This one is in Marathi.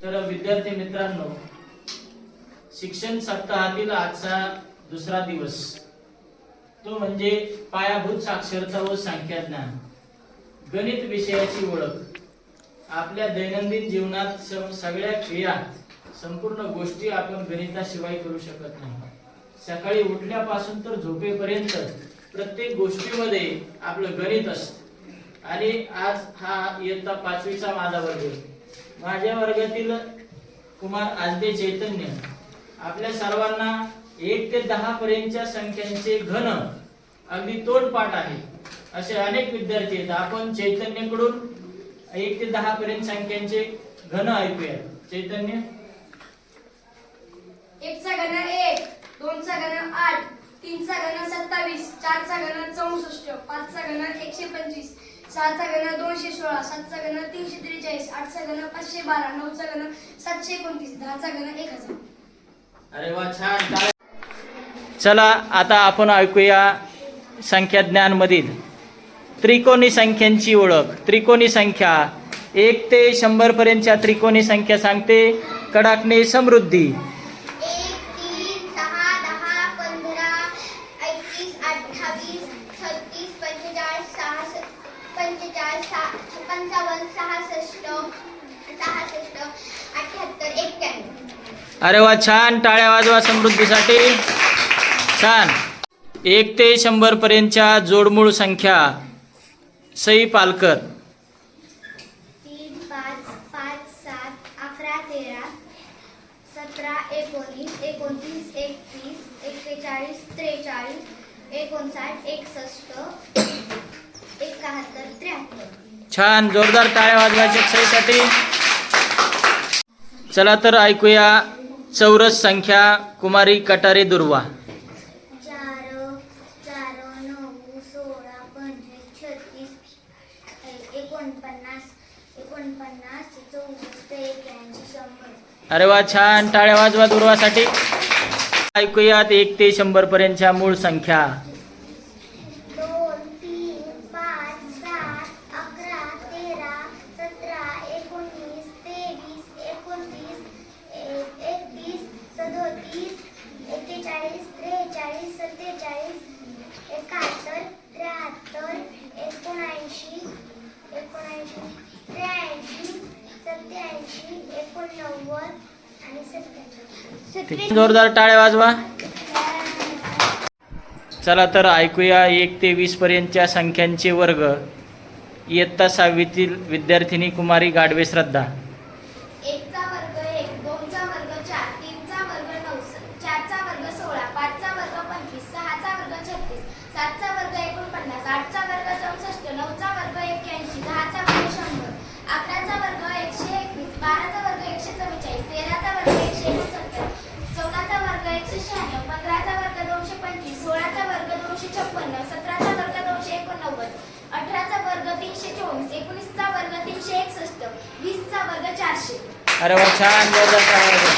तर विद्यार्थी मित्रांनो, शिक्षण सप्ताहातील आजचा दुसरा दिवस तो म्हणजे पायाभूत साक्षरता व संख्याज्ञान, गणित विषयाची ओळख। आपल्या दैनंदिन जीवनात सगळ्या क्रिया, संपूर्ण गोष्टी आपण गणिताशिवाय करू शकत नाही। सकाळी उठल्यापासून तर झोपेपर्यंत प्रत्येक गोष्टीमध्ये आपलं गणित असतं। आणि आज हा इयत्ता 5वीचा माझा वर्ग आहे। माझ्या वर्गातील कुमार आजदे चैतन्य आपल्या सर्वांना 1 ते 10 पर्यंतच्या संख्यांचे घन अगदी तोंडपाठ आहे। असे अनेक विद्यार्थी आहेत। आपण चैतन्यकडून 1 ते 10 पर्यंत संख्यांचे घन ऐकूया। चैतन्य, 1 चा घन 1, 2 चा घन 8, 3 चा घन 27, 4 चा घन 64, 5 चा घन 125, 6 चा घन 216, 7 चा घन 343, 8 चा घन 512, 9 चा घन 729, 10 चा घन 1000। अरे वा, छान। चला आता आपण ऐकूया संख्याज्ञान मधील त्रिकोणी संख्यांची ओळख। त्रिकोणी संख्या 1 ते 100 पर्यंतच्या त्रिकोणी संख्या सांगते कडाकणे समृद्धी। 1, 3, 6, 10, 15, 21, 28, 36, 45, 45, 55, 66, 78, 91। अरे वा, छान। टाळ्या वाजवा समृद्धीसाठी। छान। 1 ते 100 पर्यंतच्या जोडमूळ संख्या सई पालकर। 3, 5, 5, 7, 11, 13, 17, 19, 29, 31, 41, 43, 59, 61, 71, 73। छान, जोरदार टाळ्या वाजवायच्या सईसाठी। चला तर ऐकूया चौरस संख्या कुमारी कटारे दुर्वा। 4, 4, 9, 16, 25, 36, 49, 49, 64, 81, 100। अरे वा, छान। टाळ्या वाजवा दुर्वासाठी। ऐकूयात 1 ते 100 पर्यंतच्या मूळ संख्या। 2, 3, 5, 7, 11, 13, 17, 19, 23, 29, 31, 37, 41, 43, 47, 71, 73, 79, 83, 87, 89 आणि 97। जोरदार टाळ्या वाजवा। चला तर ऐकूया 1 ते 20 पर्यंतच्या संख्यांचे वर्ग। इयत्ता 6वीतील विद्यार्थिनी कुमारी गाडवे श्रद्धा। 1 चा वर्ग 1, 2 चा वर्ग 4, 3 चा वर्ग 9, 4 चा वर्ग 16, 5 चा वर्ग 25, 6 चा वर्ग 36, 7 चा वर्ग 49, 8 चा वर्ग 64, 9 चा वर्ग 81, 10 चा वर्ग 100, 11 चा वर्ग 121, 12 चा वर्ग 144, 13 चा वर्ग 169, 14 चा वर्ग 196, 15 चा वर्ग 225, 16 चा वर्ग 256, 17 चा वर्ग 289, 18 चा वर्ग 324, 19 चा वर्ग 361, 20 चा वर्ग 400। अरे वा, छान। जोरदार टाळ्या वाजवा।